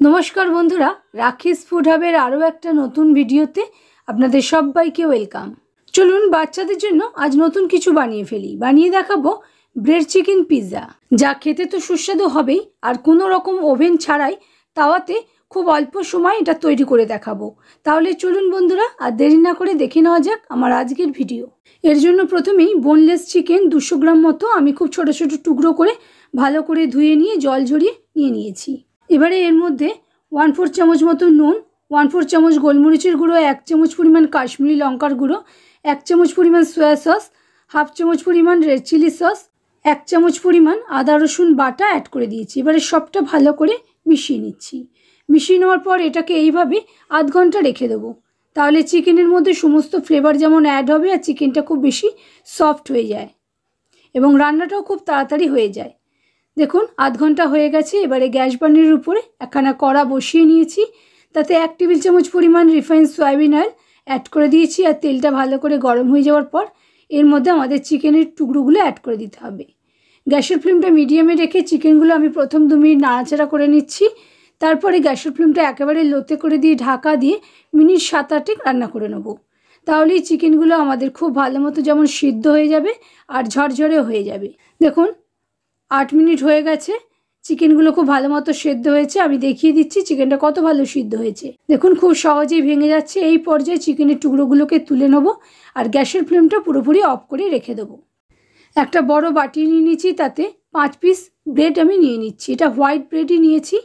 নমস্কার বন্ধুরা, রাখিস ফুড হাবের আরও একটা নতুন ভিডিওতে আপনাদের সবাইকে ওয়েলকাম। চলুন বাচ্চাদের জন্য আজ নতুন কিছু বানিয়ে ফেলি। বানিয়ে দেখাবো ব্রেড চিকেন পিৎজা, যা খেতে তো সুস্বাদু হবেই, আর কোনো রকম ওভেন ছাড়াই তাওয়াতে খুব অল্প সময় এটা তৈরি করে দেখাবো। তাহলে চলুন বন্ধুরা, আর দেরি না করে দেখে নেওয়া যাক আমার আজকের ভিডিও। এর জন্য প্রথমেই বোনলেস চিকেন 200 গ্রাম মতো আমি খুব ছোট ছোট টুকরো করে ভালো করে ধুয়ে নিয়ে জল ঝরিয়ে নিয়েছি। এবারে এর মধ্যে 1/4 চামচ মতো নুন, 1/4 চামচ গোলমরিচের গুঁড়ো, 1 চামচ পরিমাণ কাশ্মীরি লঙ্কার গুঁড়ো, 1 চামচ পরিমাণ সয়া সস, 1/2 চামচ পরিমাণ রেড চিলি সস, 1 চামচ পরিমাণ আদা রসুন বাটা অ্যাড করে দিয়েছি। এবারে সবটা ভালো করে মিশিয়ে নিচ্ছি। মিশিয়ে নেওয়ার পর এটাকে এইভাবে আধ ঘন্টা রেখে দেবো। তাহলে চিকেনের মধ্যে সমস্ত ফ্লেভার যেমন অ্যাড হবে আর চিকেনটা খুব বেশি সফট হয়ে যায় এবং রান্নাটাও খুব তাড়াতাড়ি হয়ে যায়। দেখুন আধ ঘন্টা হয়ে গেছে। এবারে গ্যাস বার্নারের উপরে একখানা কড়া বসিয়ে নিয়েছি। তাতে 1 টেবিল চামচ পরিমাণ রিফাইন্ড সয়াবিন অয়েল অ্যাড করে দিয়েছি। আর তেলটা ভালো করে গরম হয়ে যাওয়ার পর এর মধ্যে আমাদের চিকেনের টুকরোগুলো অ্যাড করে দিতে হবে। গ্যাসের ফ্লেমটা মিডিয়ামে রেখে চিকেনগুলো আমি প্রথম 2 মিনিট নাড়াচাড়া করে নিচ্ছি। তারপরে গ্যাসের ফ্লেমটা একেবারে লোতে করে দিয়ে ঢাকা দিয়ে মিনিট 7-8 রান্না করে নেব। তাহলেই চিকেনগুলো আমাদের খুব ভালো মতো যেমন সিদ্ধ হয়ে যাবে আর ঝরঝরে হয়ে যাবে। দেখুন 8 মিনিট হয়ে গেছে। চিকেনগুলো খুব ভালো মতো সেদ্ধ হয়েছে। আমি দেখিয়ে দিচ্ছি চিকেনটা কত ভালো সিদ্ধ হয়েছে। দেখুন খুব সহজেই ভেঙে যাচ্ছে। এই পর্যায়ে চিকেনের টুকরোগুলোকে তুলে নেব আর গ্যাসের ফ্লেমটা পুরোপুরি অফ করে রেখে দেবো। একটা বড় বাটি নিয়ে নিচ্ছি, তাতে 5 পিস ব্রেড আমি নিয়ে নিচ্ছি। এটা হোয়াইট ব্রেডই নিয়েছি,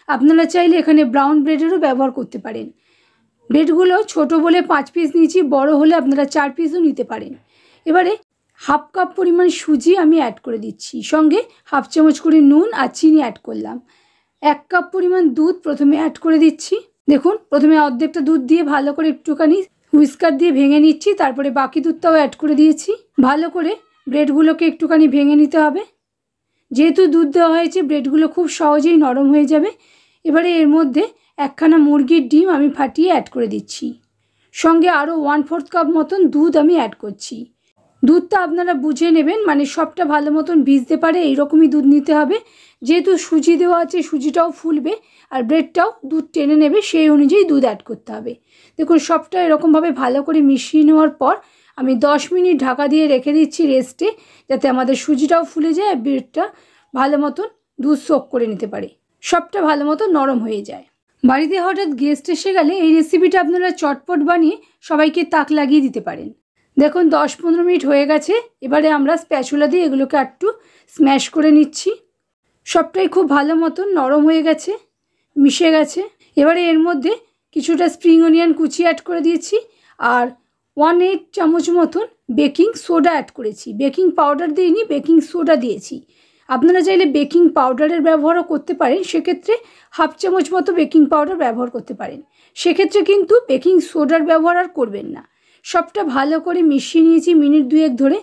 আপনারা চাইলে এখানে ব্রাউন ব্রেডেরও ব্যবহার করতে পারেন। ব্রেডগুলো ছোট বলে 5 পিস নিয়েছি, বড় হলে আপনারা 4 পিসও নিতে পারেন। এবারে 1/2 কাপ পরিমাণ সুজি আমি অ্যাড করে দিচ্ছি, সঙ্গে 1/2 চামচ করে নুন আর চিনি অ্যাড করলাম। 1 কাপ পরিমাণ দুধ প্রথমে অ্যাড করে দিচ্ছি। দেখুন প্রথমে অর্ধেকটা দুধ দিয়ে ভালো করে একটুখানি হুইস্কার দিয়ে ভেঙে নিচ্ছি, তারপরে বাকি দুধটাও অ্যাড করে দিয়েছি। ভালো করে ব্রেডগুলোকে একটুখানি ভেঙে নিতে হবে। যেহেতু দুধ দেওয়া হয়েছে ব্রেডগুলো খুব সহজেই নরম হয়ে যাবে। এবারে এর মধ্যে একখানা মুরগির ডিম আমি ফাটিয়ে অ্যাড করে দিচ্ছি, সঙ্গে আরও 1/4 কাপ মতন দুধ আমি অ্যাড করছি। দুধটা আপনারা বুঝে নেবেন, মানে সবটা ভালো মতন ভিজতে পারে এইরকমই দুধ নিতে হবে। যেহেতু সুজি দেওয়া আছে সুজিটাও ফুলবে আর ব্রেডটাও দুধ টেনে নেবে, সেই অনুযায়ী দুধ অ্যাড করতে হবে। দেখুন সবটা এরকমভাবে ভালো করে মিশিয়ে নেওয়ার পর আমি 10 মিনিট ঢাকা দিয়ে রেখে দিচ্ছি রেস্টে, যাতে আমাদের সুজিটাও ফুলে যায় আর ব্রেডটা ভালো মতন দুধ সোক করে নিতে পারে, সবটা ভালো মতো নরম হয়ে যায়। বাড়িতে হঠাৎ গেস্ট এসে গেলে এই রেসিপিটা আপনারা চটপট বানিয়ে সবাইকে তাক লাগিয়ে দিতে পারেন। দেখুন 10-15 মিনিট হয়ে গেছে। এবারে আমরা স্প্যাচুলা দিয়ে এগুলোকে একটু স্ম্যাশ করে নিচ্ছি। সবটাই খুব ভালো মতন নরম হয়ে গেছে, মিশে গেছে। এবারে এর মধ্যে কিছুটা স্প্রিং অনিয়ন কুচি অ্যাড করে দিয়েছি আর 1/8 চামচ মতন বেকিং সোডা অ্যাড করেছি। বেকিং পাউডার দিইনি, বেকিং সোডা দিয়েছি। আপনারা চাইলে বেকিং পাউডারের ব্যবহারও করতে পারেন, সেক্ষেত্রে 1/2 চামচ মতো বেকিং পাউডার ব্যবহার করতে পারেন। সেক্ষেত্রে কিন্তু বেকিং সোডার ব্যবহার আর করবেন না। সবটা ভালো করে মিশিয়ে নিয়েছি মিনিট 2-1 ধরে।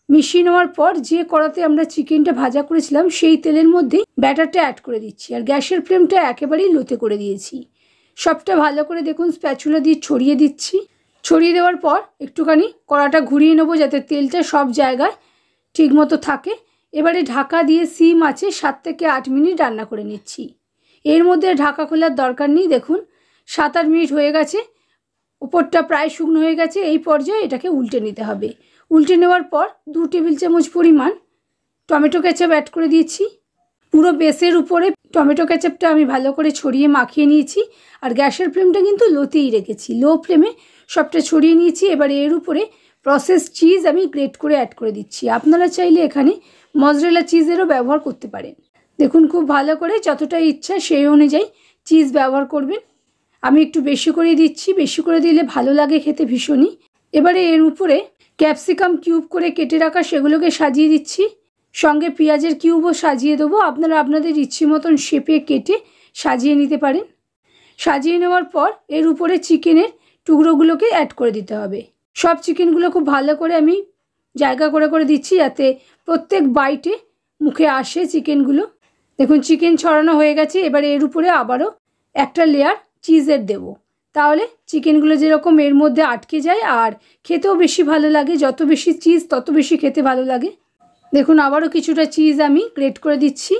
মিশিয়ে নেওয়ার পর যে কড়াতে আমরা চিকেনটা ভাজা করেছিলাম সেই তেলের মধ্যেই ব্যাটারটা অ্যাড করে দিচ্ছি আর গ্যাসের ফ্লেমটা একেবারেই লোতে করে দিয়েছি। সবটা ভালো করে দেখুন স্প্যাচুলা দিয়ে ছড়িয়ে দিচ্ছি। ছড়িয়ে দেওয়ার পর একটুখানি কড়াটা ঘুরিয়ে নেবো যাতে তেলটা সব জায়গায় ঠিক মতো থাকে। এবারে ঢাকা দিয়ে সিম আছে 7 থেকে 8 মিনিট রান্না করে নিচ্ছি। এর মধ্যে ঢাকা খোলার দরকার নেই। দেখুন 7-8 মিনিট হয়ে গেছে, উপরটা প্রায় শুকনো হয়ে গেছে। এই পর্যায়ে এটাকে উল্টে নিতে হবে। উল্টে নেওয়ার পর 2 টেবিল চামচ পরিমাণ টমেটো কেচাপ অ্যাড করে দিয়েছি। পুরো বেসের উপরে টমেটো কেচাপটা আমি ভালো করে ছড়িয়ে মাখিয়ে নিয়েছি আর গ্যাসের ফ্লেমটা কিন্তু লোতেই রেখেছি, লো ফ্লেমে সবটা ছড়িয়ে নিয়েছি। এবারে এর উপরে প্রসেস চিজ আমি গ্রেট করে অ্যাড করে দিচ্ছি। আপনারা চাইলে এখানে মজরেলা চিজেরও ব্যবহার করতে পারেন। দেখুন খুব ভালো করে যতটা ইচ্ছা সেই অনুযায়ী চিজ ব্যবহার করবেন। আমি একটু বেশি করে দিচ্ছি, বেশি করে দিলে ভালো লাগে খেতে ভীষণই। এবারে এর উপরে ক্যাপসিকাম কিউব করে কেটে রাখা সেগুলোকে সাজিয়ে দিচ্ছি, সঙ্গে পেঁয়াজের কিউবও সাজিয়ে দেবো। আপনারা আপনাদের ইচ্ছে মতন শেপে কেটে সাজিয়ে নিতে পারেন। সাজিয়ে নেওয়ার পর এর উপরে চিকেনের টুকরোগুলোকে অ্যাড করে দিতে হবে। সব চিকেনগুলো খুব ভালো করে আমি জায়গা করে করে দিচ্ছি যাতে প্রত্যেক বাইটে মুখে আসে চিকেনগুলো। দেখুন চিকেন ছড়ানো হয়ে গেছে। এবারে এর উপরে আবারও একটা লেয়ার চিজের দেব, তাহলে চিকেনগুলো যেরকম এর মধ্যে আটকে যায় আর খেতেও বেশি ভালো লাগে। যত বেশি চিজ তত বেশি খেতে ভালো লাগে। দেখুন আবারও কিছুটা চিজ আমি গ্রেট করে দিচ্ছি।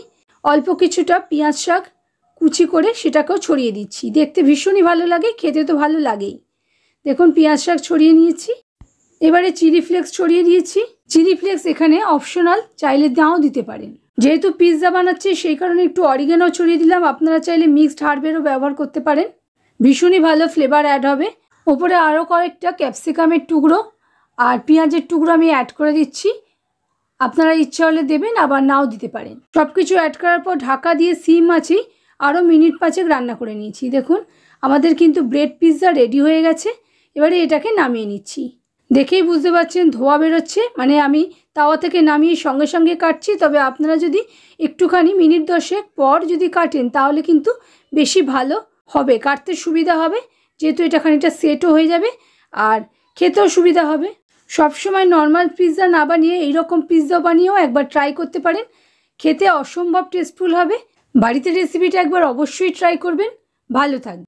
অল্প কিছুটা পেঁয়াজ শাক কুচি করে সেটাকেও ছড়িয়ে দিচ্ছি। দেখতে ভীষণই ভালো লাগে, খেতে তো ভালো লাগেই। দেখুন পেঁয়াজ শাক ছড়িয়ে নিয়েছি। এবারে চিলি ফ্লেক্স ছড়িয়ে দিয়েছি। চিলি ফ্লেক্স এখানে অপশনাল, চাইলে নাও দিতে পারেন। যেহেতু পিৎজা বানাচ্ছি সেই কারণে একটু অরিগানো ছড়িয়ে দিলাম। আপনারা চাইলে মিক্সড হার্বেরও ব্যবহার করতে পারেন, ভীষণই ভালো ফ্লেভার অ্যাড হবে। ওপরে আরও কয়েকটা ক্যাপসিকামের টুকরো আর পেঁয়াজের টুকরো আমি অ্যাড করে দিচ্ছি। আপনারা ইচ্ছা হলে দেবেন, আবার নাও দিতে পারেন। সব কিছু অ্যাড করার পর ঢাকা দিয়ে সিম আঁচেই আরও মিনিট 5 রান্না করে নিয়েছি। দেখুন আমাদের কিন্তু ব্রেড পিৎজা রেডি হয়ে গেছে। এবারে এটাকে নামিয়ে নিচ্ছি। দেখেই বুঝতে পারছেন ধোয়া বেরোচ্ছে, মানে আমি তাওয়া থেকে নামিয়ে সঙ্গে সঙ্গে কাটছি। তবে আপনারা যদি একটুখানি মিনিট 10 পর যদি কাটেন তাহলে কিন্তু বেশি ভালো হবে, কাটতে সুবিধা হবে, যেহেতু এটা খানিকটা সেটও হয়ে যাবে আর খেতেও সুবিধা হবে। সবসময় নর্মাল পিৎজা না বানিয়ে এইরকম পিৎজা বানিয়েও একবার ট্রাই করতে পারেন, খেতে অসম্ভব টেস্টফুল হবে। বাড়িতে রেসিপিটা একবার অবশ্যই ট্রাই করবেন। ভালো থাকবে।